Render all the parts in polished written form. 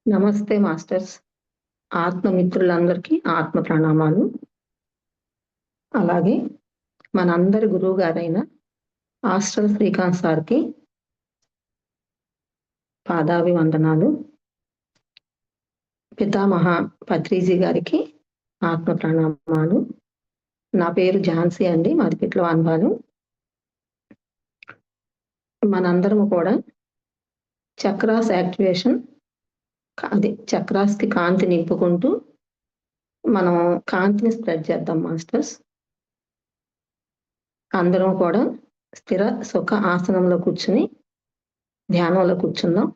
నమస్తే మాస్టర్స్. ఆత్మమిత్రులందరికీ ఆత్మ ప్రణామాలు. అలాగే మనందరి గురువు గారైన ఆస్ట్రల్ శ్రీకాంత్ సార్కి పాదాభివందనాలు. పితామహ పత్రిజీ గారికి ఆత్మ ప్రణామాలు. నా పేరు ఝాన్సీ అండి, మాది పిట్ల వాన్పాలెం. మనందరము కూడా చక్రాస్ యాక్టివేషన్, చక్రాస్కి కాంతి నింపుకుంటూ మనం కాంతిని స్ప్రెడ్ చేద్దాం మాస్టర్స్. అందరం కూడా స్థిర సుఖ ఆసనంలో కూర్చుని ధ్యానంలో కూర్చుందాం.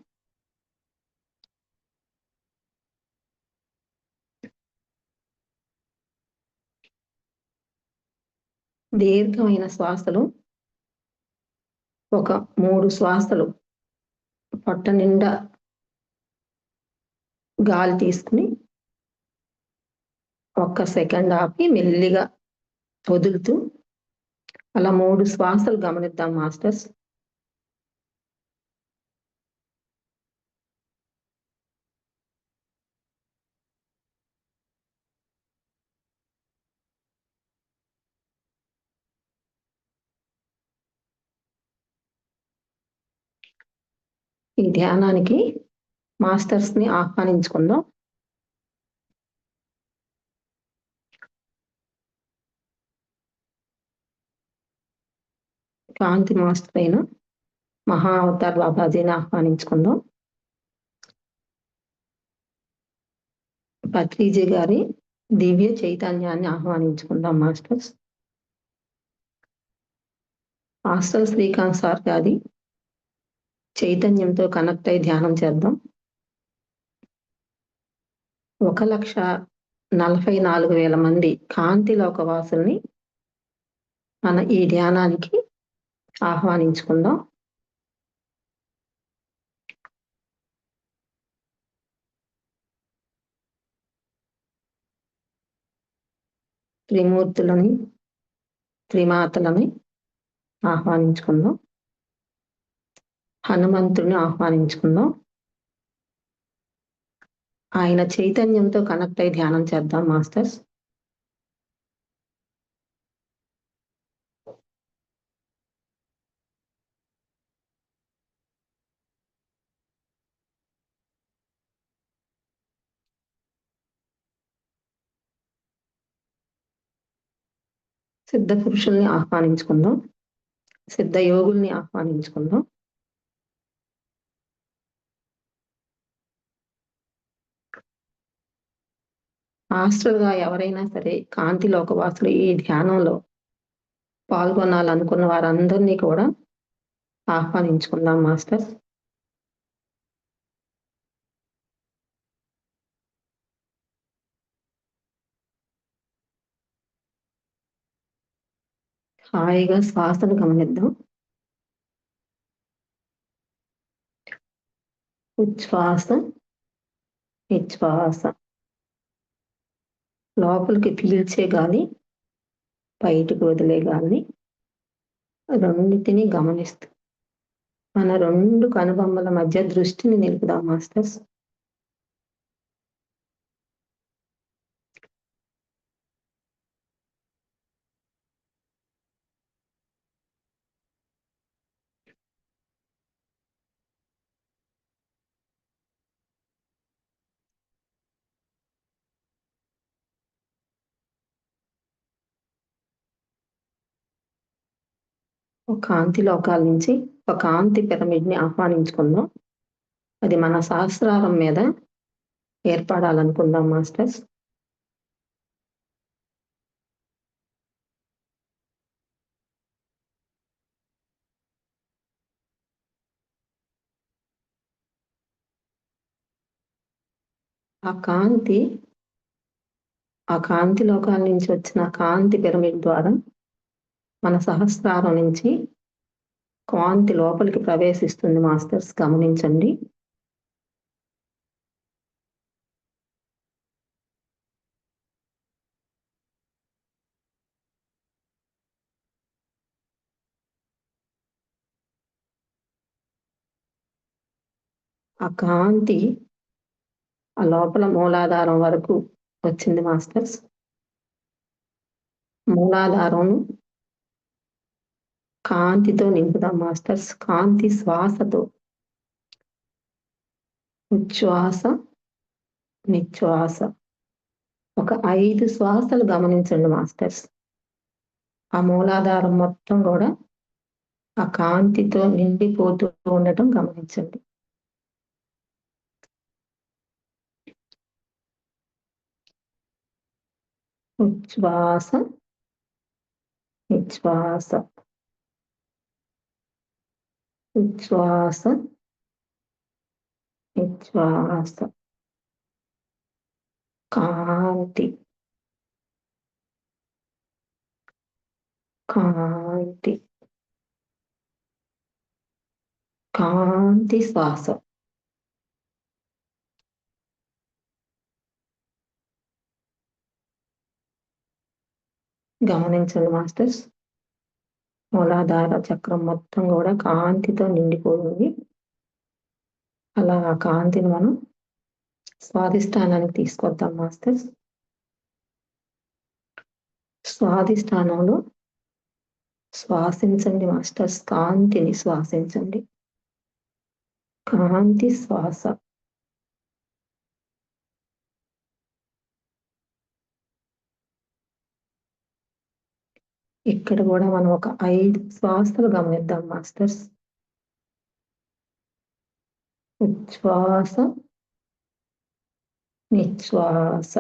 దీర్ఘమైన శ్వాసలు, ఒక 3 శ్వాసలు పొట్ట నిండా గాలి తీసుకుని 1 సెకండ్ ఆపి మెల్లిగా వదులుతూ అలా 3 శ్వాసలు గమనిద్దాం మాస్టర్స్. ఈ ధ్యానానికి మాస్టర్స్ని ఆహ్వానించుకుందాం. కాంతి మాస్టర్ అయిన మహా అవతార్ బాబాజీని ఆహ్వానించుకుందాం. పత్రిజీ గారి దివ్య చైతన్యాన్ని ఆహ్వానించుకుందాం మాస్టర్స్. ఆస్ట్రల్ శ్రీకాంత్ సార్ గారి చైతన్యంతో కనెక్ట్ అయి ధ్యానం చేద్దాం. 1,44,000 మంది కాంతి లోకవాసుల్ని మన ఈ ధ్యానానికి ఆహ్వానించుకుందాం. త్రిమూర్తులని, త్రిమాతలని ఆహ్వానించుకుందాం. హనుమంతుడిని ఆహ్వానించుకుందాం. ఆయన చైతన్యంతో కనెక్ట్ అయి ధ్యానం చేద్దాం మాస్టర్స్. సిద్ధ పురుషుల్ని ఆహ్వానించుకుందాం. సిద్ధ యోగుల్ని ఆహ్వానించుకుందాం. ఆస్ట్రల్గా ఎవరైనా సరే కాంతి లోకవాసులు ఈ ధ్యానంలో పాల్గొనాలనుకున్న వారందరినీ కూడా ఆహ్వానించుకుందాం మాస్టర్స్. హాయిగా శ్వాసను గమనిద్దాం. ఉచ్ఛ్వాస, నిశ్వాస. లోపలికి పీల్చే గాలి, బయటకు వదిలే గాలిని రెండింటినీ గమనిస్తూ మన 2 కనుబొమ్మల మధ్య దృష్టిని నిలుపుదాం మాస్టర్స్. ఒక కాంతి లోకాల నుంచి ఒక కాంతి పిరమిడ్ని ఆహ్వానించుకుందాం. అది మన సహస్రారం మీద ఏర్పడాలనుకుందాం మాస్టర్స్. ఆ కాంతి లోకాల నుంచి వచ్చిన కాంతి పిరమిడ్ ద్వారా మన సహస్రారం నుంచి కాంతి లోపలికి ప్రవేశిస్తుంది మాస్టర్స్, గమనించండి. ఆ కాంతి ఆ లోపల మూలాధారం వరకు వచ్చింది మాస్టర్స్. మూలాధారం కాంతితో నింపుదాం మాస్టర్స్. కాంతి శ్వాసతో. ఉచ్ఛ్వాస, నిశ్వాస. ఒక 5 శ్వాసలు గమనించండి మాస్టర్స్. ఆ మూలాధారం మొత్తం కూడా ఆ కాంతితో నిండిపోతూ ఉండటం గమనించండి. ఉచ్ఛ్వాస, నిశ్వాస. ఉచ్ఛ్వాస, నిశ్వాస. కాంతి, కాంతి, కాంతి శ్వాస. గమనించండి మాస్టర్స్. మూలాధార చక్రం మొత్తం కూడా కాంతితో నిండిపోయింది. అలా ఆ కాంతిని మనం స్వాధిష్టానానికి తీసుకొద్దాం మాస్టర్స్. స్వాధిష్టానంలో శ్వాసించండి మాస్టర్స్. కాంతిని శ్వాసించండి. కాంతి శ్వాస. ఇక్కడ కూడా మనం ఒక 5 శ్వాసలు గమనిద్దాం మాస్టర్స్. ఉచ్ఛ్వాస, నిశ్వాస.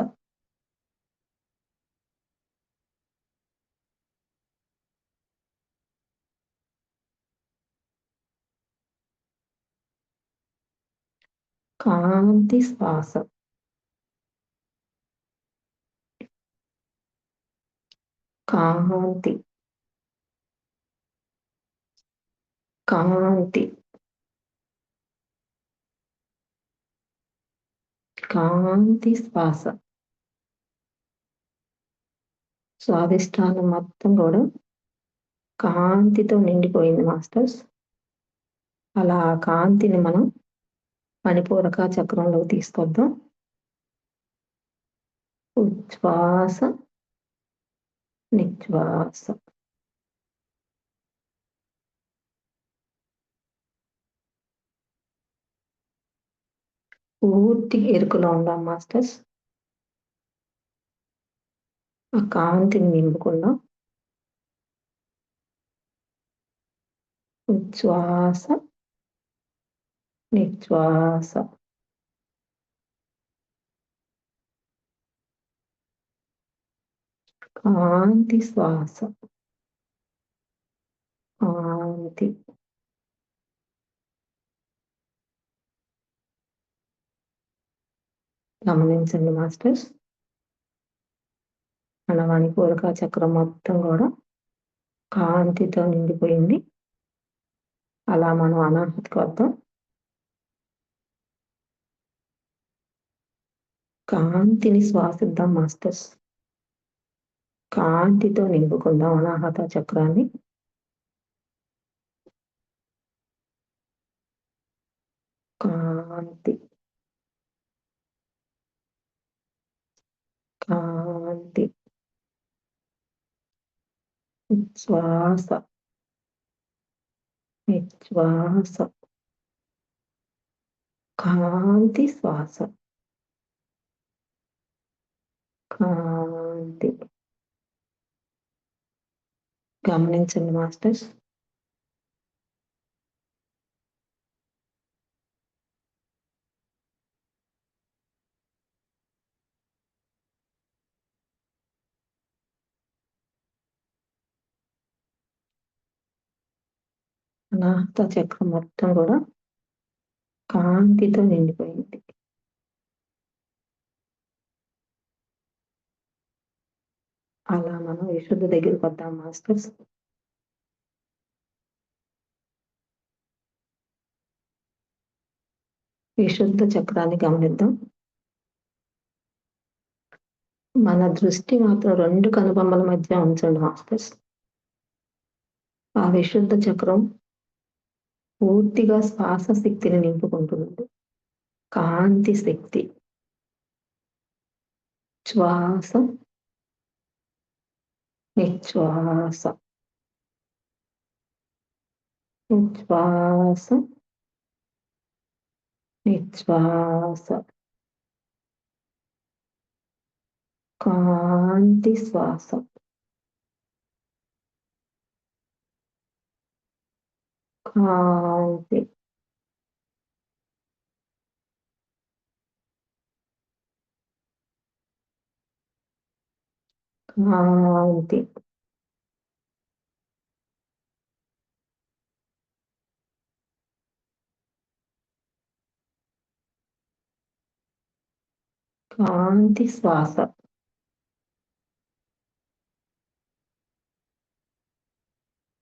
కాంతి శ్వాస. కాంతి, కాంతి, కాంతి శ్వాస. స్వాధిష్టానం మొత్తం కూడా కాంతితో నిండిపోయింది మాస్టర్స్. అలా ఆ కాంతిని మనం మణిపూరక చక్రంలోకి తీసుకొద్దాం. ఉచ్ఛ్వాస, నిశ్వాస. పూర్తి ఎరుకలో ఉందాం మాస్టర్స్. ఆ కాంతిని నింపుకుందాం. ఉచ్ఛ్వాస, నిశ్వాస. కాంతి శ్వాస. కాంతి. గమనించండి మాస్టర్స్. మన మణిపూరక చక్రం మొత్తం కూడా కాంతితో నిండిపోయింది. అలా మనం అనాహతికి వద్దాం. కాంతిని శ్వాసిద్దాం మాస్టర్స్. కాంతితో నింపుకుందాం అనాహత చక్రాన్ని. కాంతి, కాంతి. ఉచ్ఛ్వాస, నిశ్వాస. కాంతి శ్వాస. కాంతి. గమనించండి మాస్టర్స్. అనాహత చక్రం మొత్తం కూడా కాంతితో నిండిపోయింది. అలా మనం విశుద్ధ దగ్గరికి వద్దాం మాస్టర్స్. విశుద్ధ చక్రాన్ని గమనిద్దాం. మన దృష్టి మాత్రం 2 కనుబొమ్మల మధ్య ఉంచండి మాస్టర్స్. ఆ విశుద్ధ చక్రం పూర్తిగా శ్వాస శక్తిని నింపుకుంటుంది. కాంతి శక్తి. శ్వాస, నిశ్వాస, ఉచ్ఛ్వాస, నిశ్వాస. కాంతి శ్వాస. కాంతి. కాంతి. కాంతి శ్వాస.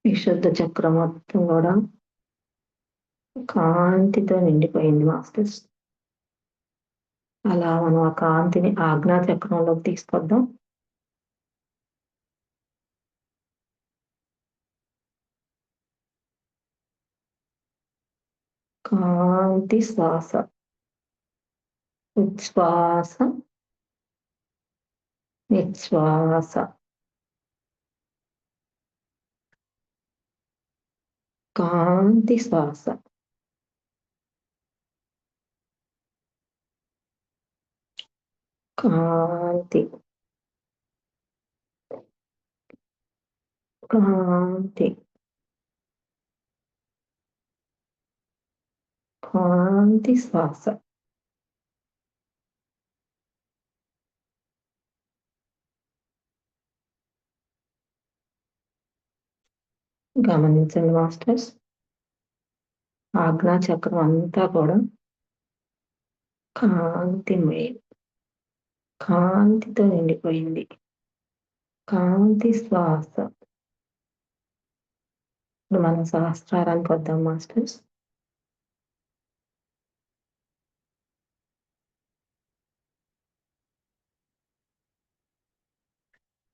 విశుద్ధ చక్రం మొత్తం కూడా కాంతితో నిండిపోయింది మాస్టర్స్. అలా మనం ఆ కాంతిని ఆజ్ఞా చక్రంలోకి తీసుకొద్దాం. కాంతి శ్వాస, ఉచ్ఛ్వాస, నిశ్వాస. కాంతి శ్వాస. కాంతి. కాంతి. కాంతి శ్వాస. గమనించండి మాస్టర్స్, ఆజ్ఞా చక్రం అంతా కూడా కాంతిమయం, కాంతితో నిండిపోయింది. కాంతి శ్వాస. ఇప్పుడు మనం సహస్రారానికి వద్దాం మాస్టర్స్.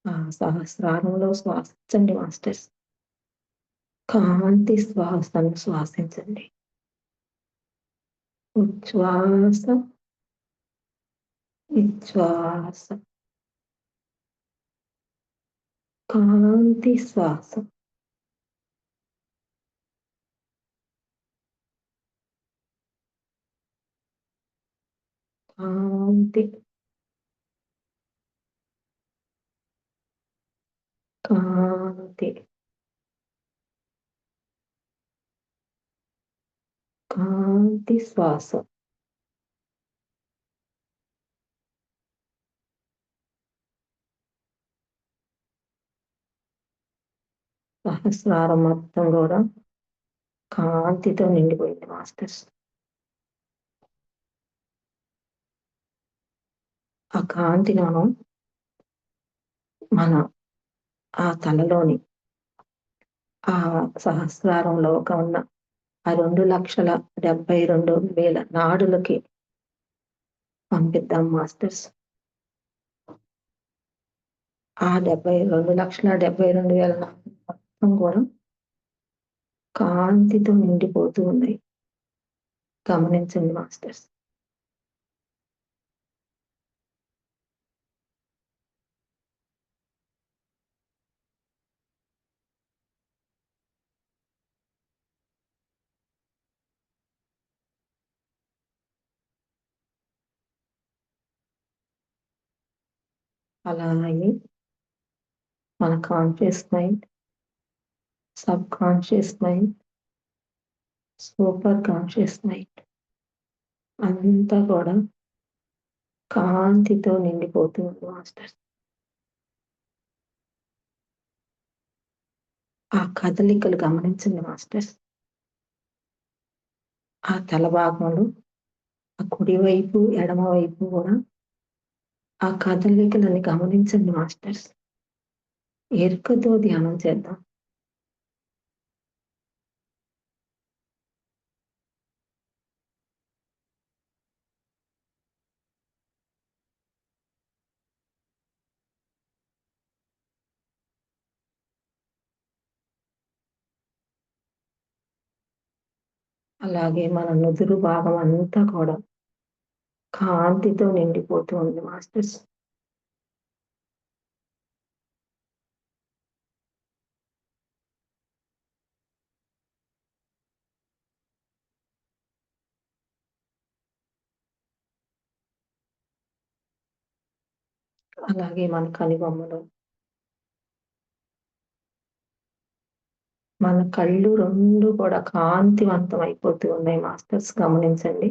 ఆ సహస్రారంలో శ్వాసించండి మాస్టర్స్. కాంతి శ్వాసను శ్వాసించండి. ఉచ్ఛ్వాస, నిశ్వాస. కాంతి శ్వాస. కాంతి. కాంతి. కాంతి శ్వాస. సహస్రారం మొత్తం కూడా కాంతితో నిండిపోయింది మాస్టర్స్. ఆ కాంతిని మన ఆ తలలోని ఆ సహస్రారంలో ఉన్న ఆ 2,72,000 నాడులకి పంపిద్దాం మాస్టర్స్. ఆ 2,72,000 నాడులు మొత్తం కూడా కాంతితో నిండిపోతూ ఉన్నాయి. గమనించండి మాస్టర్స్. అలాగే మన conscious mind, sub conscious mind, super conscious mind అంతా కూడా కాంతితో నిండిపోతుంది మాస్టర్స్. ఆ కదలికలు గమనించండి మాస్టర్స్. ఆ తల భాగంలో ఆ కుడివైపు ఎడమవైపు కూడా ఆ కదలికలని గమనించండి మాస్టర్స్. ఎరుకతో ధ్యానం చేద్దాం. అలాగే మన నుదురు భాగం అంతా కూడా కాంతితో నిండిపోతూ ఉంది మాస్టర్స్. అలాగే మన కనుబొమ్మలు, మన కళ్ళు 2 కూడా కాంతివంతం అయిపోతూ ఉన్నాయి మాస్టర్స్ గమనించండి.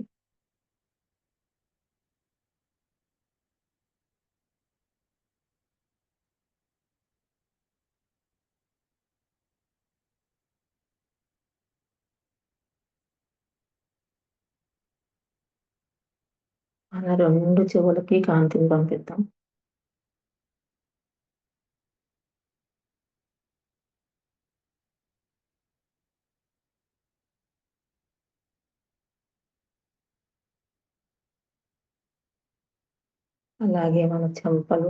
మన 2 చెవులకి కాంతిని పంపిద్దాం. అలాగే మన చెంపలు,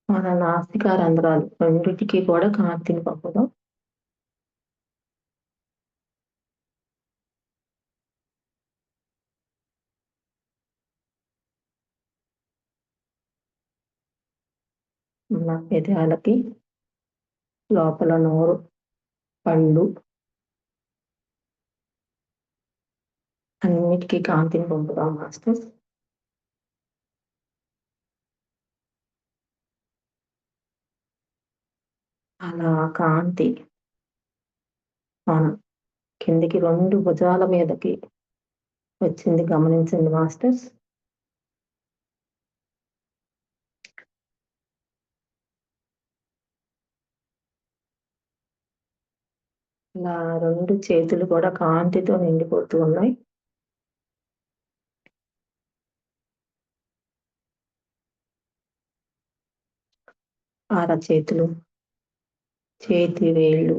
మన నాసికా రంధ్రాలు రెండిటికి కూడా కాంతిని పంపుదాం. మన పెదాలకి, లోపల నోరు, పళ్ళు అన్నిటికీ కాంతిని పంపుదాం మాస్టర్స్. అలా కాంతి మన కిందకి 2 భుజాల మీదకి వచ్చింది గమనించండి మాస్టర్స్. ఇలా 2 చేతులు కూడా కాంతితో నిండిపోతూ ఉన్నాయి. అరచేతులు, చేతి వేళ్ళు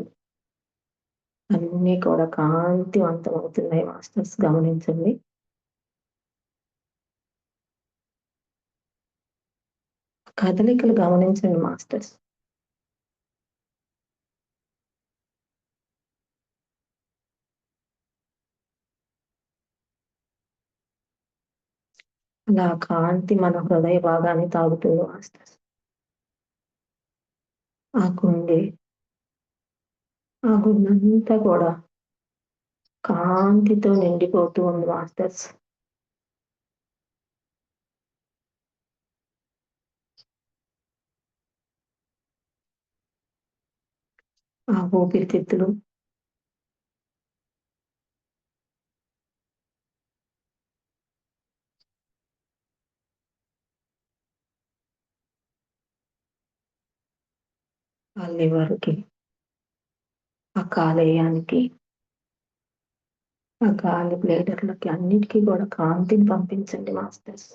అన్నీ కూడా కాంతివంతమవుతున్నాయి మాస్టర్స్ గమనించండి. కదలికలు గమనించండి మాస్టర్స్. అలా కాంతి మన హృదయ భాగాన్ని తాకుతుంది మాస్టర్స్. ఆ గుండె, ఆ గుండంతా కూడా కాంతితో నిండిపోతూ ఉంది మాస్టర్స్. ఆ ఊపిరితిత్తులు, ఆ లివర్‌కి, ఆ కాలేయానికి, ఆ గాలి బ్లేడర్‌లకి అన్నిటికి కూడా కాంతిని పంపించండి మాస్టర్స్.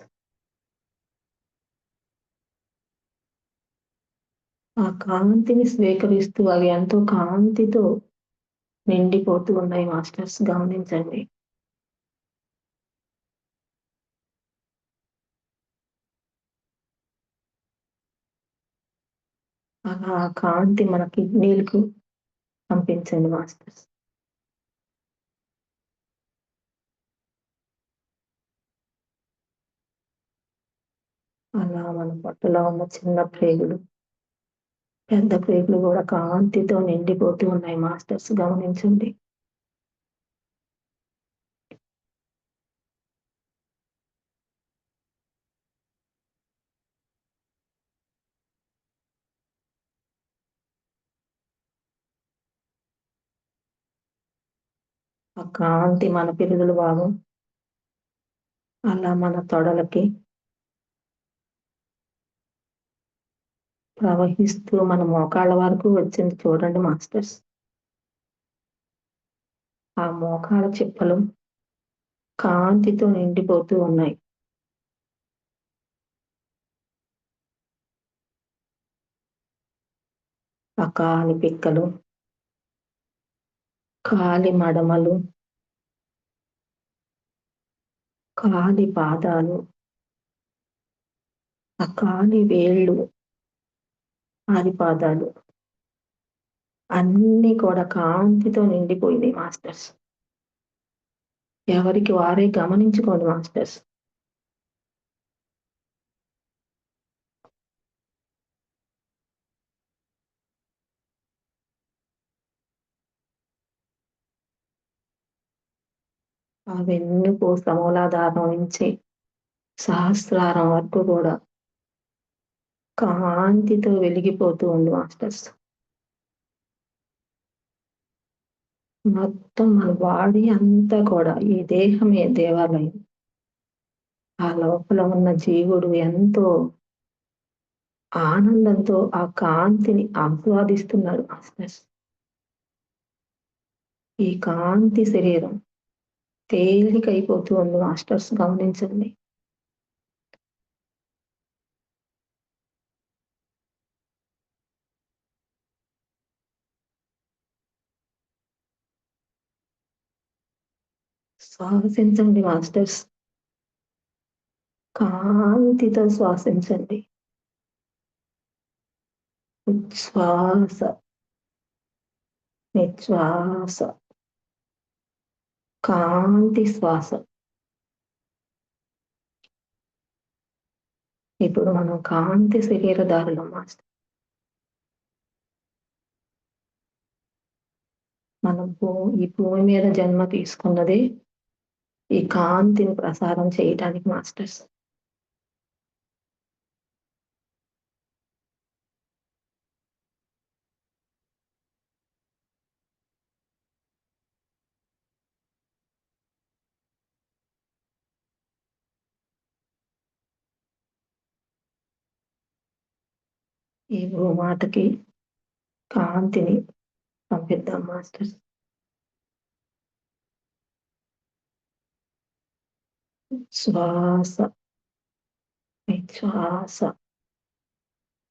ఆ కాంతిని స్వీకరిస్తూ అవి ఎంతో కాంతితో నిండిపోతూ ఉన్నాయి మాస్టర్స్ గమనించండి. అలా ఆ కాంతి మన కిడ్నీలకు పంపించండి మాస్టర్స్. అలా మన పొట్టలో ఉన్న చిన్న ప్రేగులు, పెద్ద ప్రేగులు కూడా కాంతితో నిండిపోతూ ఉన్నాయి మాస్టర్స్ గమనించండి. ఆ కాంతి మన పిరుదుల భాగం, అలా మన తొడలకి ప్రవహిస్తూ మన మోకాళ్ళ వరకు వచ్చింది చూడండి మాస్టర్స్. ఆ మోకాళ్ళ చిప్పలు కాంతితో నిండిపోతూ ఉన్నాయి. ఆ కాలి పిక్కలు, కాలి మడమలు, కాలి పాదాలు, ఆ కాలి వేళ్ళు, ఆదిపాదాలు అన్నీ కూడా కాంతితో నిండిపోయినాయి మాస్టర్స్. ఎవరికి వారే గమనించుకోండి మాస్టర్స్. ఆ వెన్నుపూస మూలాధారం నుంచి సహస్రారం వరకు కూడా కాంతితో వెలిగిపోతూ ఉంది మాస్టర్స్. మొత్తం మన బాడీ అంతా కూడా ఈ దేహమే దేవాలయం. ఆ లోపల ఉన్న జీవుడు ఎంతో ఆనందంతో ఆ కాంతిని ఆస్వాదిస్తున్నాడు మాస్టర్స్. ఈ కాంతి శరీరం తేలికైపోతూ ఉంది మాస్టర్స్, గమనించండి. శ్వాసించండి మాస్టర్స్. కాంతితో శ్వాసించండి. ఉచ్ఛ్వాస, నిశ్వాస, కాంతి శ్వాస. ఇప్పుడు మనం కాంతి శరీరధారులం మాస్టర్. మనం ఈ భూమి మీద జన్మ తీసుకున్నది ఈ కాంతిని ప్రసారం చేయటానికి మాస్టర్స్. ఈ భూమాతకి కాంతిని పంపిద్దాం మాస్టర్స్. శ్వాస, నిశ్వాస,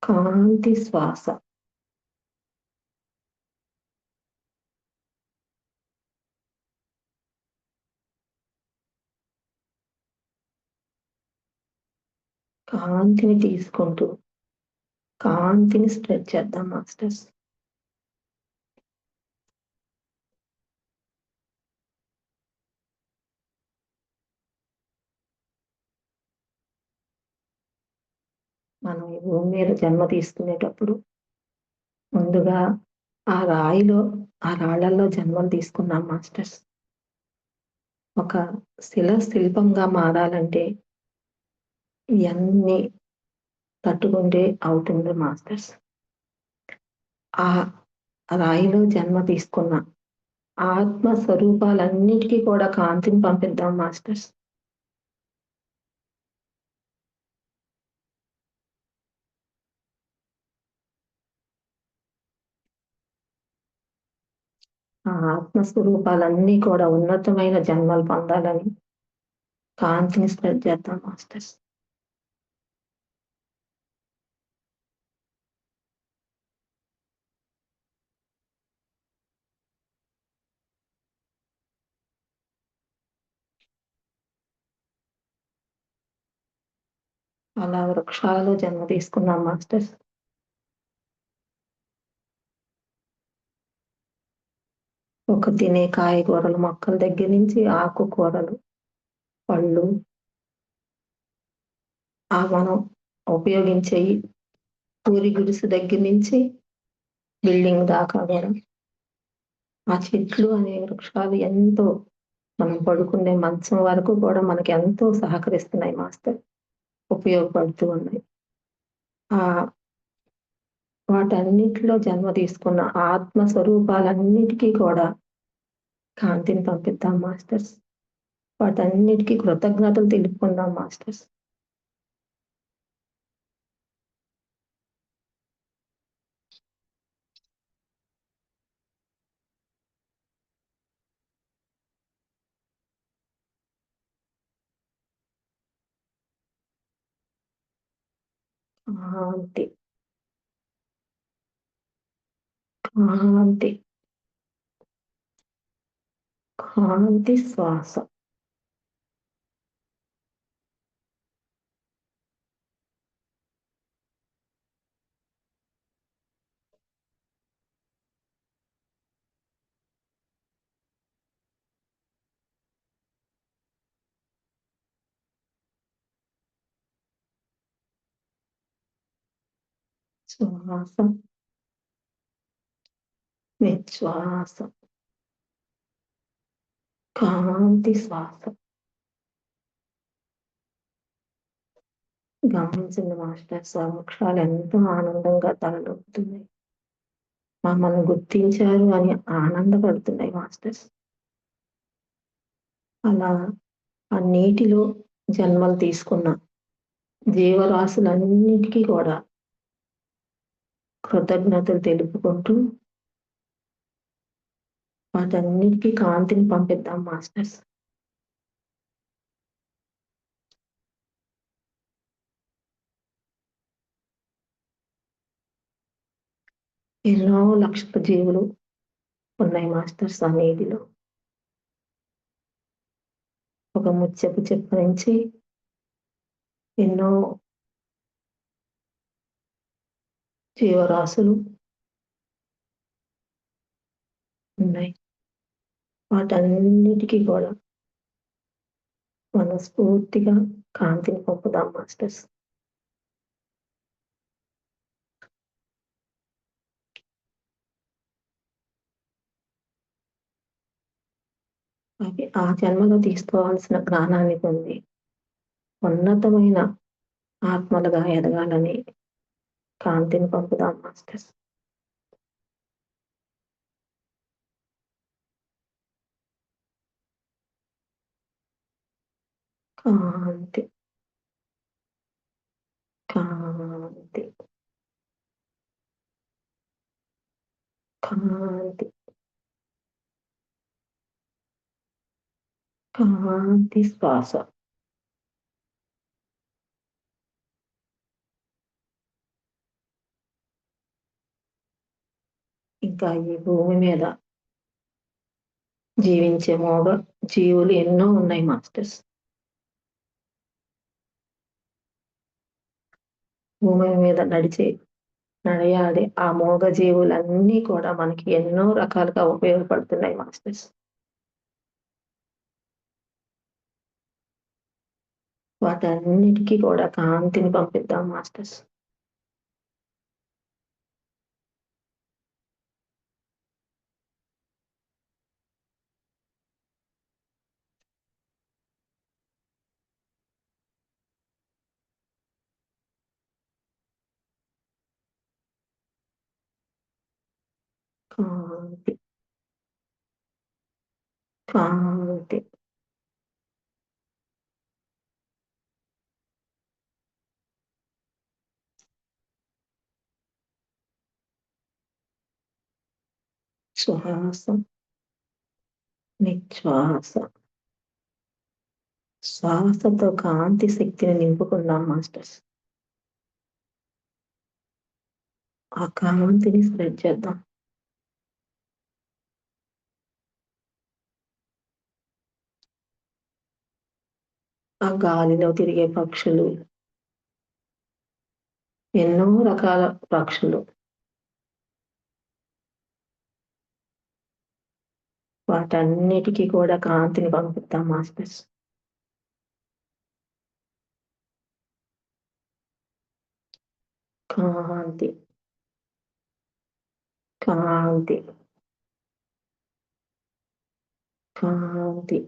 కాంతి శ్వాస. కాంతిని తీసుకుంటూ కాంతిని స్ప్రెడ్ చేద్దాం మాస్టర్స్. మనం ఈ భూమి మీద జన్మ తీసుకునేటప్పుడు ముందుగా ఆ రాళ్లలో జన్మలు తీసుకున్నాం మాస్టర్స్. ఒక శిల్పంగా మారాలంటే ఇవన్నీ తట్టుకుంటే అవుతుంది మాస్టర్స్. ఆ రాయిలో జన్మ తీసుకున్న ఆత్మ స్వరూపాలన్నిటికీ కూడా కాంతిని పంపిద్దాం మాస్టర్స్. ఆ ఆత్మ స్వరూపాలన్నీ కూడా ఉన్నతమైన జన్మలు పొందాలని కాంతిని స్ప్రెడ్ చేద్దాం మాస్టర్స్. అలా వృక్షాలలో జన్మ తీసుకున్నాం మాస్టర్స్. ఒక తినే కాయగూరలు మొక్కల దగ్గర నుంచి ఆకుకూరలు, పళ్ళు, మనం ఉపయోగించే పూరి గుడిసె దగ్గర నుంచి బిల్డింగ్ దాకా కూడా ఆ చెట్లు అనే వృక్షాలు ఎంతో, మనం పడుకునే మంచం వరకు కూడా మనకి ఎంతో సహకరిస్తున్నాయి మాస్టర్, ఉపయోగపడుతూ ఉన్నాయి. ఆ వాటన్నిటిలో జన్మ తీసుకున్న ఆత్మ స్వరూపాలన్నిటికీ కూడా కాంతిని పంపిద్దాం మాస్టర్స్. వాటన్నిటికీ కృతజ్ఞతలు తెలుపుకుందాం మాస్టర్స్. కాంతి, కాంతి, కాంతి శ్వాస. శ్వాస, నిశ్వాస, కాంతి శ్వాస. గమనించండి మాస్టర్స్, ఆ వృక్షాలు ఎంతో ఆనందంగా తలలూపుతున్నాయి. మమ్మల్ని గుర్తించారు అని ఆనందపడుతున్నాయి మాస్టర్స్. అలా ఆ నీటిలో జన్మలు తీసుకున్న జీవరాశులన్నిటికీ కూడా కృతజ్ఞతలు తెలుపుకుంటూ వాటన్నిటికీ కాంతిని పంపిద్దాం మాస్టర్స్. ఎన్నో లక్షల జీవులు ఉన్నాయి మాస్టర్స్ ఆ నీటిలో. ఒక ముత్యపు చెప్ప నుంచి ఎన్నో జీవరాశులు ఉన్నాయి. వాటన్నిటికీ కూడా మనస్ఫూర్తిగా కాంతిని పంపుదాం మాస్టర్స్. అవి ఆ జన్మలో తీసుకోవాల్సిన జ్ఞానాన్ని పొంది ఉన్నతమైన ఆత్మలుగా ఎదగాలని కాంతిని పంపుదాం మాస్టర్స్. కాంతి, కాంతి, కాంతి, కాంతి శ్వాస. ఇంకా ఈ భూమి మీద జీవించే మోగ జీవులు ఎన్నో ఉన్నాయి మాస్టర్స్. భూమి మీద నడయాడే ఆ మోగ జీవులన్నీ కూడా మనకి ఎన్నో రకాలుగా ఉపయోగపడుతున్నాయి మాస్టర్స్. వాటన్నిటికీ కూడా కాంతిని పంపిద్దాం మాస్టర్స్. కాంతి, కాంతి, శ్వాస, నిశ్వాస. శ్వాసతో కాంతి శక్తిని నింపుకుందాం మాస్టర్స్. ఆ కాంతిని స్ప్రెడ్ చేద్దాం. ఆ గాలిలో తిరిగే పక్షులు, ఎన్నో రకాల పక్షులు, వాటన్నిటికీ కూడా కాంతిని పంపిద్దాం మాస్టర్స్. కాంతి, కాంతి, కాంతి.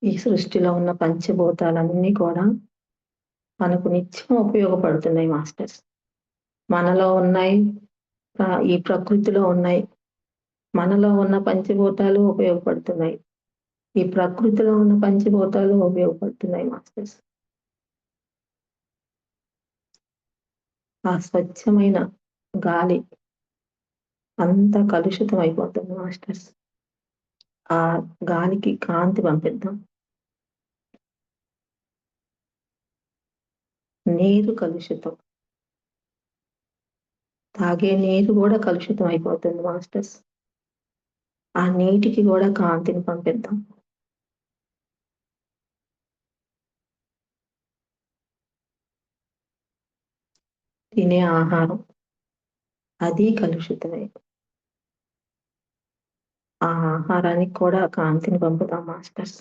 ఈ సృష్టిలో ఉన్న పంచభూతాలన్నీ కూడా మనకు నిత్యం ఉపయోగపడుతున్నాయి మాస్టర్స్. మనలో ఉన్నాయి, ఈ ప్రకృతిలో ఉన్నాయి. మనలో ఉన్న పంచభూతాలు ఉపయోగపడుతున్నాయి, ఈ ప్రకృతిలో ఉన్న పంచభూతాలు ఉపయోగపడుతున్నాయి మాస్టర్స్. ఆ స్వచ్ఛమైన గాలి అంతా కలుషితం అయిపోతుంది మాస్టర్స్. ఆ గాలికి కాంతి పంపిద్దాం. నీరు కలుషితం, తాగే నీరు కూడా కలుషితం అయిపోతుంది మాస్టర్స్. ఆ నీటికి కూడా కాంతిని పంపిద్దాం. తినే ఆహారం అది కలుషితమే. ఆ ఆహారానికి కూడా కాంతిని పంపుతాం మాస్టర్స్.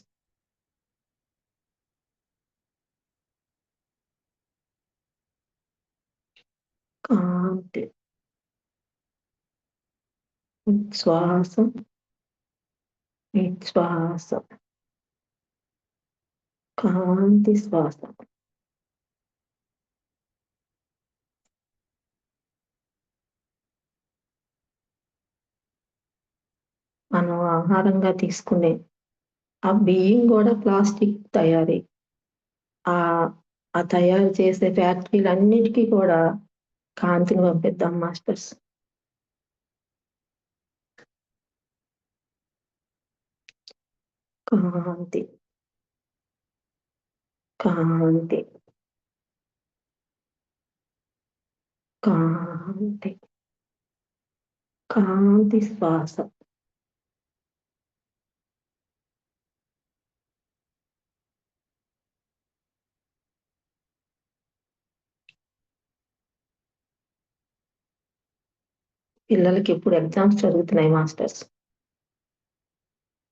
కాంతి, ఉచ్ఛ్వాసం, నిశ్వాసం, కాంతి శ్వాస. మనం ఆహారంగా తీసుకునే ఆ బియ్యం కూడా ప్లాస్టిక్ తయారీ. ఆ ఆ తయారు చేసే ఫ్యాక్టరీలన్నిటికీ కూడా కాంతిని పంపిద్దాం మాస్టర్స్. కాంతి, కాంతి, కాంతి, కాంతి శ్వాస. పిల్లలకి ఇప్పుడు ఎగ్జామ్స్ జరుగుతున్నాయి మాస్టర్స్.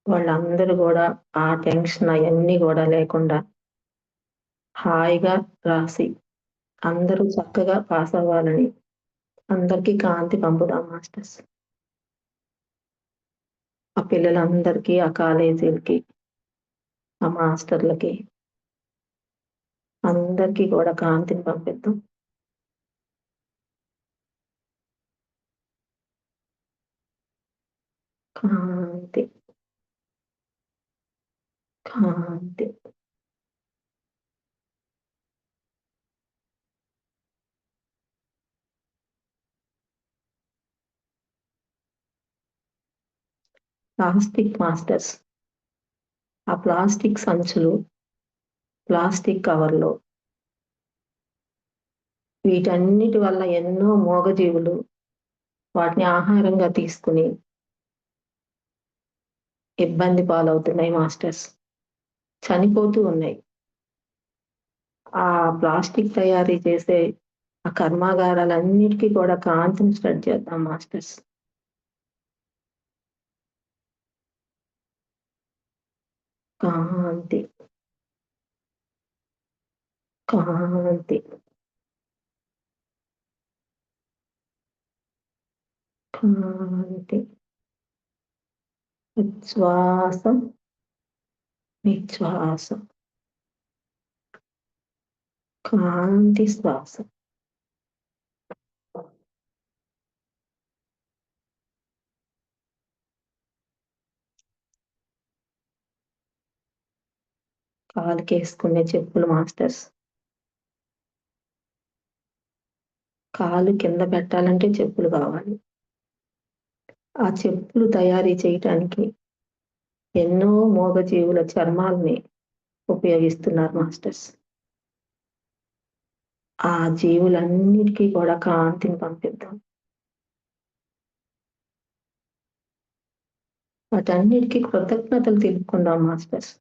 వాళ్ళందరూ కూడా ఆ టెన్షన్ అయన్నీ కూడా లేకుండా హాయిగా రాసి అందరూ చక్కగా పాస్ అవ్వాలని అందరికీ కాంతి పంపుదాం మాస్టర్స్. ఆ పిల్లలందరికీ, ఆ కాలేజీలకి, ఆ మాస్టర్లకి అందరికీ కూడా కాంతిని పంపిద్దాం. కాంతి, కాంతి, ప్లాస్టిక్ మాస్టర్స్. ఆ ప్లాస్టిక్ సంచులు, ప్లాస్టిక్ కవర్లు వీటన్నిటి వల్ల ఎన్నో మూగజీవులు వాటిని ఆహారంగా తీసుకుని ఇబ్బంది పాలవుతున్నాయి మాస్టర్స్. చనిపోతూ ఉన్నాయి. ఆ ప్లాస్టిక్ తయారీ చేసే ఆ కర్మాగారాలన్నిటికీ కూడా కాంతిని స్ప్రెడ్ చేద్దాం మాస్టర్స్. కాంతి, కాంతి, కాంతి, ఉచ్ఛ్వాసం, నిశ్వాసం, కాంతి శ్వాస. కాలుకేసుకునే చెప్పులు మాస్టర్స్. కాలు కింద పెట్టాలంటే చెప్పులు కావాలి. ఆ చెప్పులు తయారీ చేయటానికి ఎన్నో మూగజీవుల చర్మాల్ని ఉపయోగిస్తున్నారు మాస్టర్స్. ఆ జీవులన్నిటికీ కూడా కాంతిని పంపిద్దాం. వాటన్నిటికీ కృతజ్ఞతలు తెలుపుకుందాం మాస్టర్స్.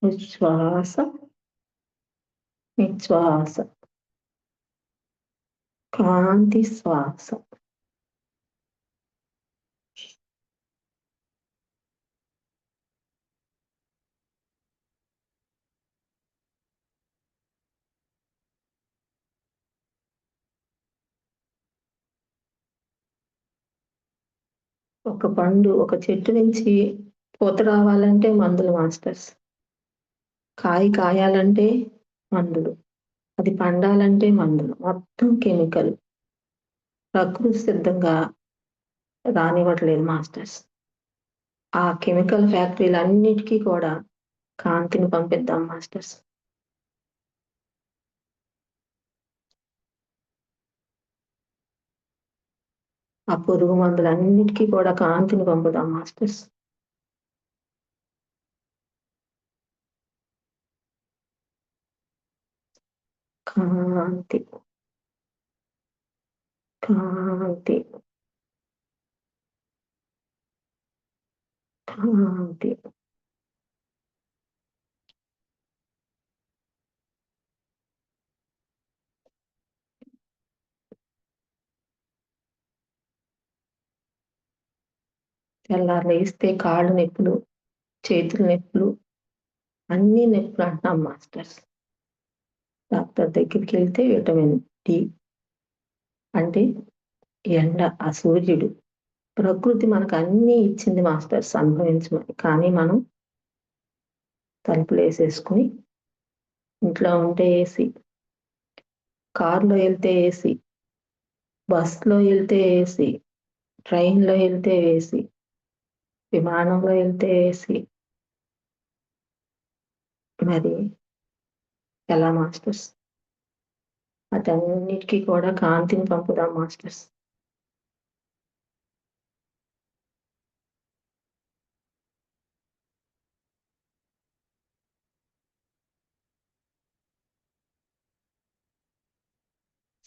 ఉచ్ఛ్వాస, నిశ్వాస, కాంతి శ్వాస. ఒక పండు ఒక చెట్టు నుంచి పూత రావాలంటే మందులు మాస్టర్స్. కాయ కాయాలంటే మందులు. అది పండాలంటే మందులు. మొత్తం కెమికల్. ప్రకృతి సిద్ధంగా రానివ్వట్లేదు మాస్టర్స్. ఆ కెమికల్ ఫ్యాక్టరీలన్నిటికీ కూడా కాంతిని పంపిద్దాం మాస్టర్స్. ఆ పురుగు మందులన్నిటికీ కూడా కాంతిని పంపుదాం మాస్టర్స్. కాంతి, కాంతి, కాంతి. తెల్లారి లేస్తే కాళ్ళు నొప్పులు, చేతులు నొప్పులు, అన్నీ నొప్పులు అంటున్నాం మాస్టర్స్. డాక్టర్ దగ్గరికి వెళ్తే విటమిన్ డి అంటే ఎండ, ఆ సూర్యుడు, ప్రకృతి మనకు అన్నీ ఇచ్చింది మాస్టర్స్ అనుభవించమని. కానీ మనం తలుపులేసేసుకుని ఇంట్లో ఉంటే ఏసీ, కారులో వెళ్తే ఏసీ, బస్సులో వెళ్తే ఏసీ, ట్రైన్‌లో వెళ్తే ఏసీ, విమానంలో వెళ్తే ఏసీ. మరి ఎలా మాస్టర్స్? వాటన్నిటికి కూడా కాంతిని పంపుదాం మాస్టర్స్.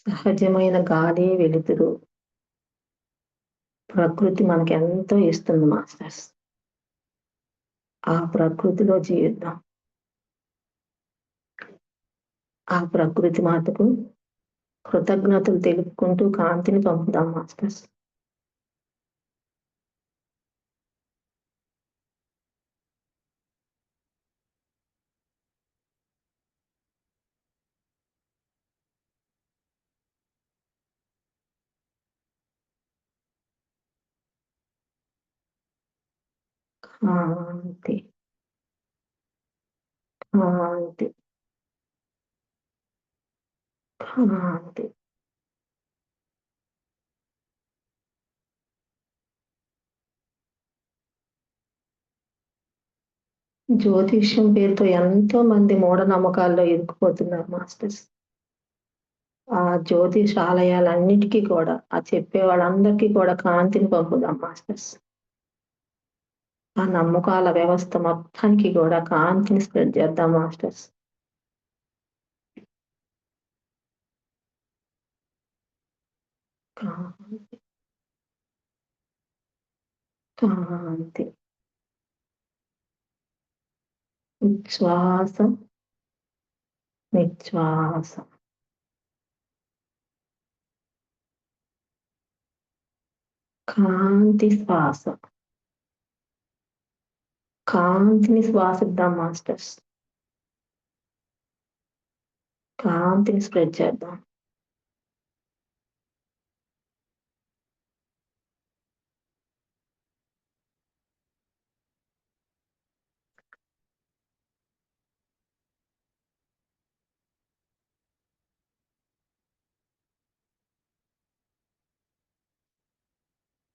సహజమైన గాలి, వెలుతురు ప్రకృతి మనకెంతో ఇస్తుంది మాస్టర్స్. ఆ ప్రకృతిలో జీవిద్దాం. ఆ ప్రకృతి మాతకు కృతజ్ఞతలు తెలుపుకుంటూ కాంతిని పంపుదాం మాస్టర్స్. కాంతి, కాంతి, కాంతి. జ్యోతిష్యం పేరుతో ఎంతో మంది మూఢనమ్మకాల్లో ఇరుక్కుపోతున్నారు మాస్టర్స్. ఆ జ్యోతిషాలయాలన్నిటికీ కూడా, ఆ చెప్పే వాళ్ళందరికీ కూడా కాంతిని పంపుదాం మాస్టర్స్. ఆ నమ్మకాల వ్యవస్థ మొత్తానికి కూడా కాంతిని స్ప్రెడ్ చేద్దాం మాస్టర్స్. కాంతి, కాంతి. ఉచ్ఛ్వాస, నిశ్వాస. కాంతి శ్వాస. కాంతిని శ్వాసిద్దాం మాస్టర్స్. కాంతిని స్ప్రెడ్ చేద్దాం.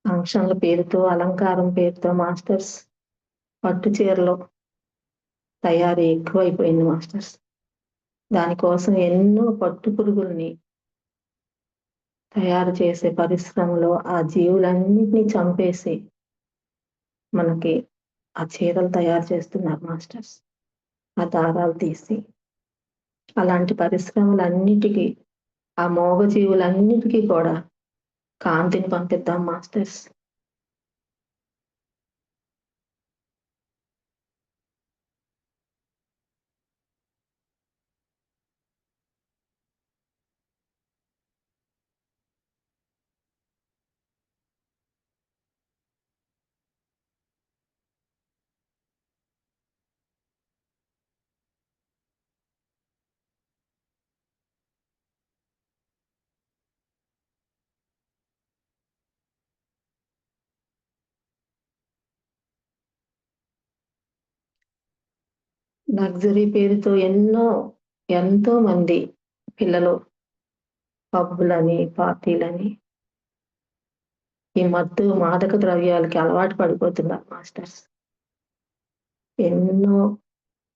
ఫంక్షన్ల పేరుతో, అలంకారం పేరుతో మాస్టర్స్ పట్టు చీరలు తయారీ ఎక్కువైపోయింది మాస్టర్స్. దానికోసం ఎన్నో పట్టు పురుగుల్ని తయారు చేసే పరిశ్రమలో ఆ జీవులన్నిటినీ చంపేసి మనకి ఆ చీరలు తయారు చేస్తున్నారు మాస్టర్స్. ఆ దారాలు తీసి అలాంటి పరిశ్రమలన్నిటికీ, ఆ మూగజీవులన్నిటికీ కూడా కాంతిని పంపిద్దాం మాస్టర్స్. లగ్జరీ పేరుతో ఎంతో మంది పిల్లలు పబ్బులని, పార్టీలని, ఈ మత్తు మాదక ద్రవ్యాలకి అలవాటు పడిపోతున్నారు మాస్టర్స్.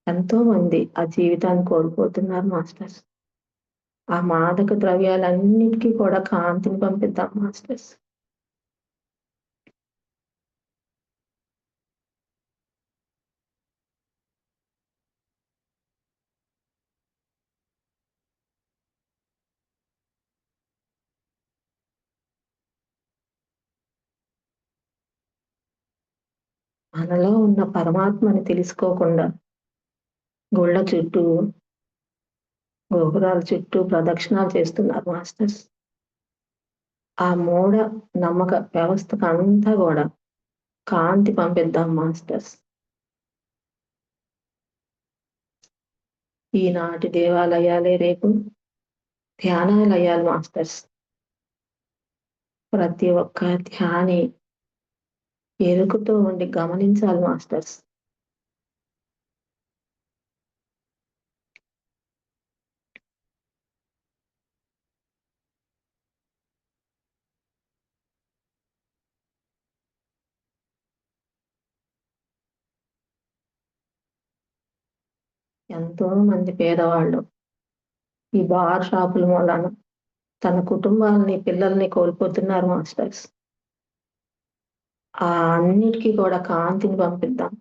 ఎంతో మంది ఆ జీవితాన్ని కోల్పోతున్నారు మాస్టర్స్. ఆ మాదక ద్రవ్యాలన్నిటికీ కూడా కాంతిని పంపిద్దాం మాస్టర్స్. మనలో ఉన్న పరమాత్మని తెలుసుకోకుండా గుళ్ళ చుట్టూ, గోపురాల చుట్టూ ప్రదక్షిణాలు చేస్తున్నారు మాస్టర్స్. ఆ మూఢ నమ్మక వ్యవస్థకంతా గూడా కాంతి పంపిద్దాం మాస్టర్స్. ఈనాటి దేవాలయాలే రేపు ధ్యానాలయాలు మాస్టర్స్. ప్రతి ఒక్క ధ్యాని ఎరుకుతో ఉండి గమనించాలి మాస్టర్స్. ఎంతో మంది పేదవాళ్ళు ఈ బార్ షాపుల మూలాన తన కుటుంబాలని, పిల్లల్ని కోల్పోతున్నారు మాస్టర్స్. ఆ అన్నిటికీ కూడా కాంతిని పంపిద్దాం.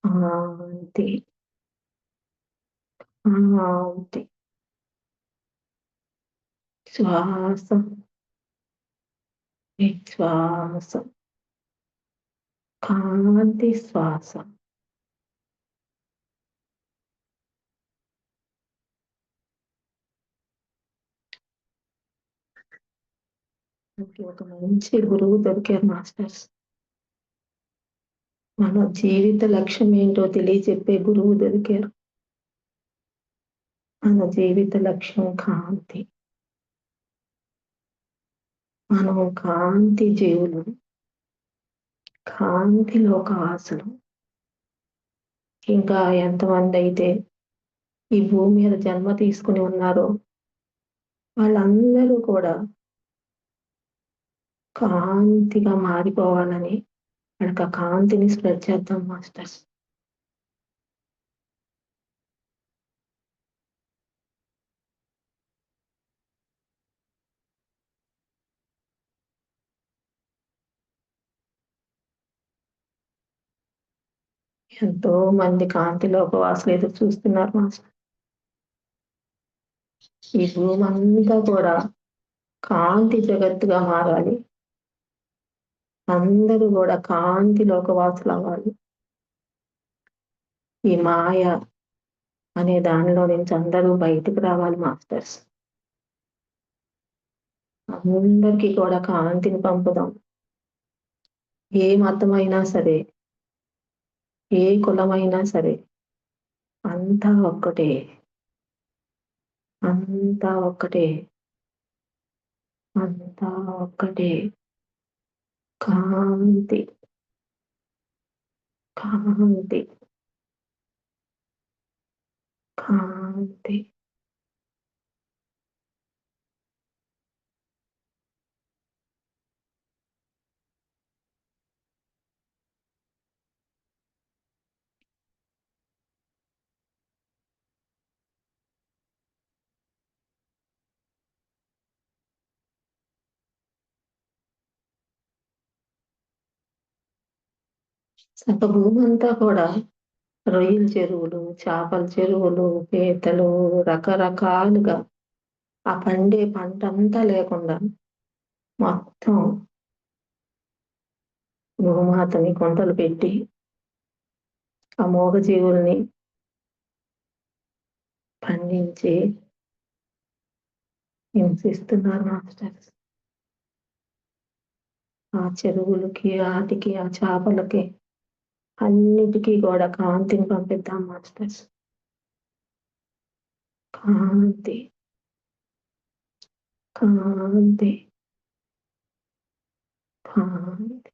కాంతి, కాంతి. శ్వాస, విశ్వాస, కాంతి శ్వాస. మనకి ఒక మంచి గురువు దొరికారు మాస్టర్స్. మన జీవిత లక్ష్యం ఏంటో తెలియచెప్పే గురువు దొరికారు. మన జీవిత లక్ష్యం కాంతి. మనం కాంతి జీవులు, కాంతిలో వాసులు. ఇంకా ఎంతమంది అయితే ఈ భూమి మీద జన్మ తీసుకుని ఉన్నారో వాళ్ళందరూ కూడా కాంతిగా మారిపోవాలని మనకు ఆ కాంతిని స్ప్రెడ్ చేద్దాం మాస్టర్స్. ఎంతో మంది కాంతిలో వాసులు ఎదురు చూస్తున్నారు మాస్టర్. ఈ భూమి అంతా కూడా కాంతి జగత్తుగా మారాలి. అందరూ కూడా కాంతి లోకవాసులు అవ్వాలి. ఈ మాయ అనే దానిలో నుంచి అందరూ బయటకు రావాలి మాస్టర్స్. అందరికీ కూడా కాంతిని పంపుదాం. ఏ మతమైనా సరే, ఏ కులమైనా సరే, అంతా ఒక్కటే, అంతా ఒక్కటే, అంతా ఒక్కటే. కాంతి, కాంతి, కాంతి. సగ భూమి అంతా కూడా రొయ్యల చెరువులు, చేపల చెరువులు, పీతలు రకరకాలుగా ఆ పండే పంటంతా లేకుండా మొత్తం భూమాతని కొంటలు పెట్టి ఆ మూగజీవుల్ని పండించి హింసిస్తున్నారు మాస్టర్స్. ఆ చెరువులకి, ఆటికి, ఆ చేపలకి అన్నిటికీ కూడా కాంతిని పంపిద్దాం మాస్టర్స్. కాంతి, కాంతి, కాంతి.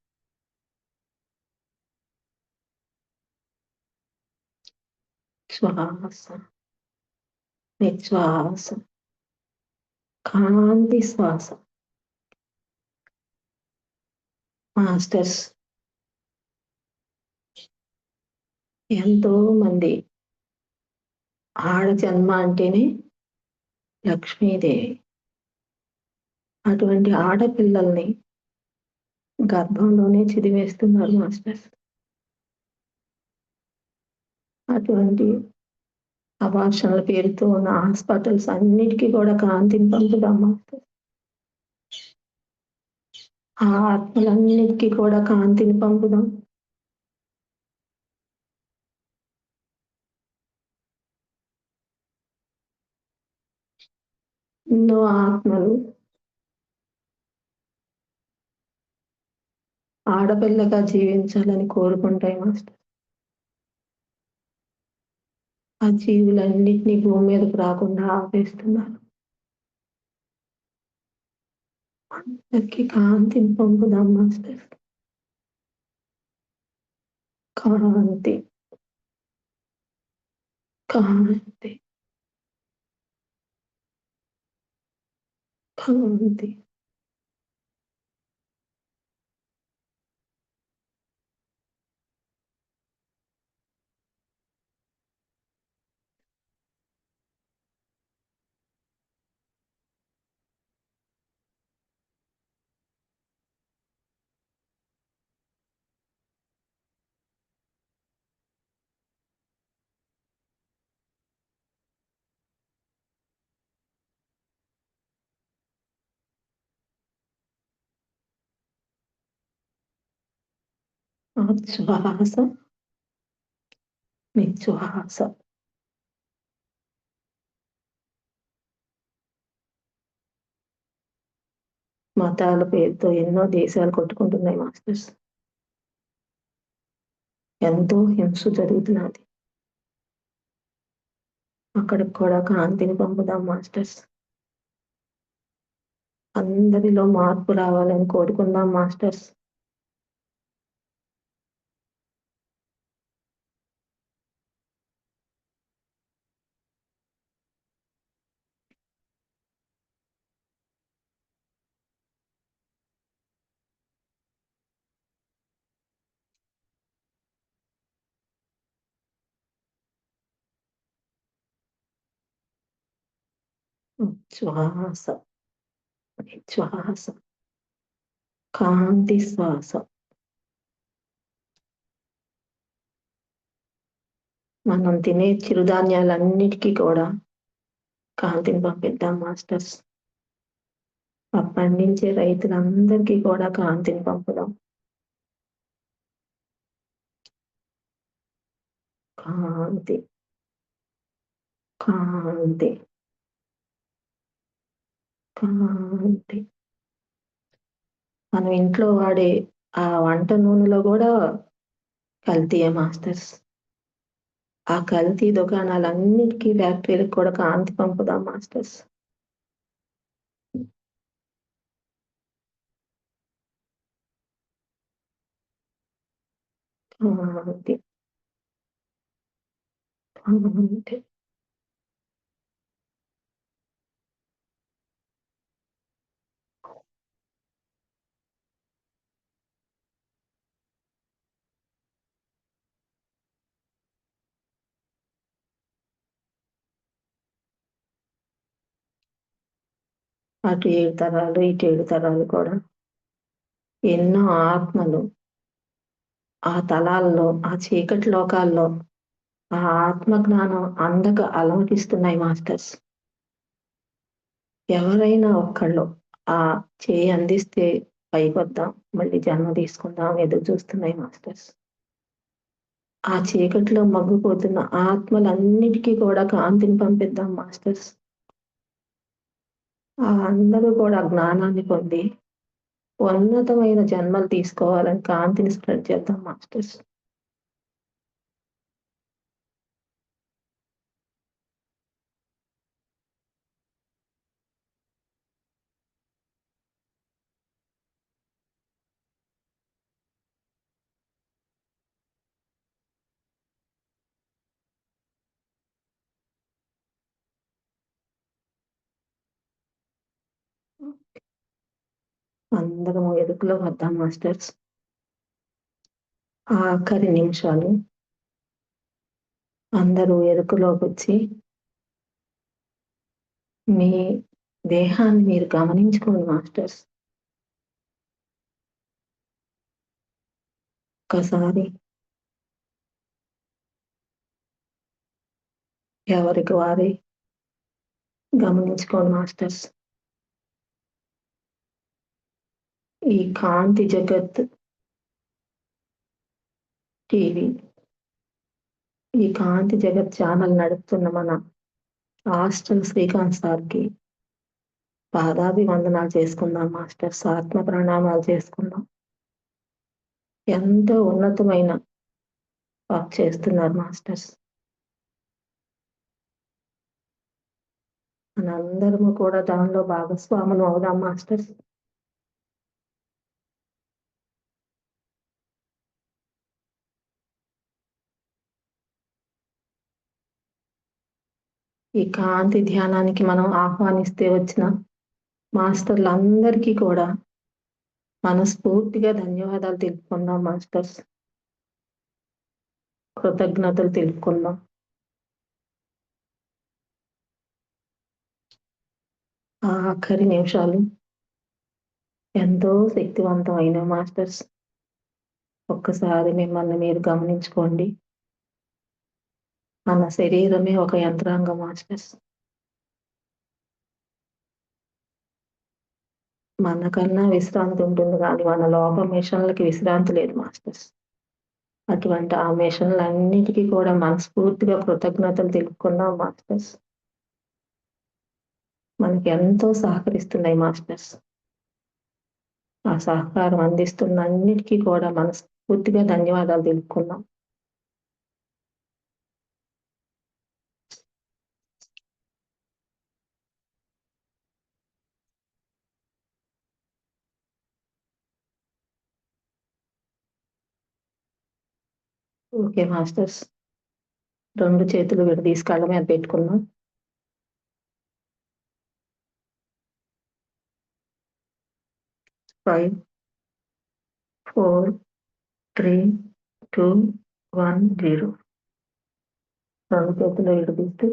శ్వాస, నిశ్వాస, కాంతి శ్వాస. మాస్టర్స్, ఎంతో మంది ఆడ జన్మ అంటేనే లక్ష్మీదేవి. అటువంటి ఆడపిల్లల్ని గర్భంలోనే చిదిమేస్తున్నారు మాస్టర్స్. అటువంటి అబార్షన్ల పేరుతో ఉన్న హాస్పిటల్స్ అన్నిటికి కూడా కాంతిని పంపుదాం మాస్టర్. ఆ ఆత్మలన్నిటికీ కూడా కాంతిని పంపుదాం. ఎన్నో ఆత్మలు ఆడపిల్లగా జీవించాలని కోరుకుంటాయి మాస్టర్. ఆ జీవులన్నిటినీ భూమి మీదకు రాకుండా ఆపేస్తున్నారు. అందరికీ కాంతిని పంపుదాం మాస్టర్. కాంతి, కాంతి, కాంతి. ఆ శ్వాస, నిశ్వాస. మతాల పేరుతో ఎన్నో దేశాలు కొట్టుకుంటున్నాయి మాస్టర్స్. ఎంతో హింస జరుగుతున్నది. అక్కడికి కూడా కాంతిని పంపుదాం మాస్టర్స్. అందరిలో మార్పు రావాలని కోరుకుందాం మాస్టర్స్. శ్వాస, నిశ్వాస, కాంతి శ్వాస. మనం తినే చిరుధాన్యాలన్నిటికీ కూడా కాంతిని పంపిద్దాం మాస్టర్స్. ఆ పండించే రైతులందరికీ కూడా కాంతిని పంపుదాం. కాంతి, కాంతి, కాంతి. మనం ఇంట్లో వాడే ఆ వంట నూనెలో కూడా కల్తీయే మాస్టర్స్. ఆ కల్తీ దుకాణాలన్నిటికీ ఫ్యాక్టరీలకు కూడా కాంతి పంపుదాం మాస్టర్స్. కాంతి, కాంతి. అటు 7 తరాలు, ఇటు 7 తరాలు కూడా ఎన్నో ఆత్మలు ఆ తలాల్లో, ఆ చీకటి లోకాల్లో ఆ ఆత్మ జ్ఞానం అందక అలమటిస్తున్నాయి మాస్టర్స్. ఎవరైనా ఒక్కళ్ళు ఆ చేయి అందిస్తే పైకొద్దాం, మళ్ళీ జన్మ తీసుకుందాం ఎదురు చూస్తున్నాయి మాస్టర్స్. ఆ చీకటిలో మగ్గిపోతున్న ఆత్మలన్నిటికీ కూడా కాంతిని పంపిద్దాం మాస్టర్స్. ఆ అందరూ కూడా జ్ఞానాన్ని పొంది ఉన్నతమైన జన్మలు తీసుకోవాలని కాంతిని స్ప్రెడ్ చేద్దాం మాస్టర్స్. అందరం ఎరుకులో వద్దాం మాస్టర్స్. ఆఖరి నిమిషాలు అందరూ ఎరుకలోకి వచ్చి మీ దేహాన్ని మీరు గమనించుకోండి మాస్టర్స్. ఒక్కసారి ఎవరికి వారి గమనించుకోండి మాస్టర్స్. ఈ కాంతి జగత్ టీవీ, ఈ కాంతి జగత్ ఛానల్ నడుపుతున్న మన హాస్టల్ శ్రీకాంత్ సార్కి పాదాభివందనాలు చేసుకుందాం మాస్టర్స్. ఆత్మ ప్రణామాలు చేసుకుందాం. ఎంతో ఉన్నతమైన వర్క్ చేస్తున్నారు మాస్టర్స్. మనందరము కూడా దానిలో భాగస్వాములు అవుదాం మాస్టర్స్. ఈ కాంతి ధ్యానానికి మనం ఆహ్వానిస్తే వచ్చిన మాస్టర్లందరికీ కూడా మనస్ఫూర్తిగా ధన్యవాదాలు తెలుపుకుందాం మాస్టర్స్. కృతజ్ఞతలు తెలుపుకుందాం. ఆ ఆఖరి నిమిషాలు ఎంతో శక్తివంతమైన మాస్టర్స్. ఒక్కసారి మిమ్మల్ని మీరు గమనించుకోండి. మన శరీరమే ఒక యంత్రాంగం మాస్టర్స్. మనకన్నా విశ్రాంతి ఉంటుంది కానీ మన లోప మిషన్లకి విశ్రాంతి లేదు మాస్టర్స్. అటువంటి ఆ మిషన్లన్నిటికీ కూడా మనస్ఫూర్తిగా కృతజ్ఞతలు తెలుపుకున్నాం మాస్టర్స్. మనకి ఎంతో సహకరిస్తున్నాయి మాస్టర్స్. ఆ సహకారం అందిస్తున్న అన్నిటికీ కూడా మనస్ఫూర్తిగా ధన్యవాదాలు తెలుపుకున్నాం. ఓకే మాస్టర్స్, 2 చేతులు విడదీసి కళ్ళ మీద పెట్టుకుందాం. 5, 4, 3, 2, 1, 0. 2 చేతులు విడదీస్తూ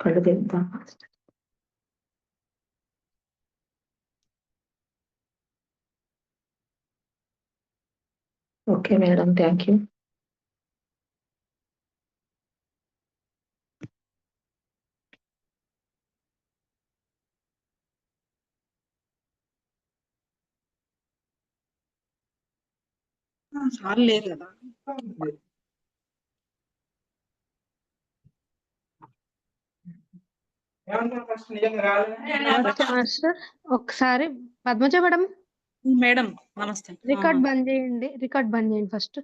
కళ్ళు తెరుద్దాం master. Okay madam, thank you. Sir లేరు కదా. నమస్తే మాస్టర్. ఒకసారి పద్మజ మేడం మేడం నమస్తే. రికార్డ్ బంద్ చేయండి. రికార్డ్ బంద్ చేయండి ఫస్ట్.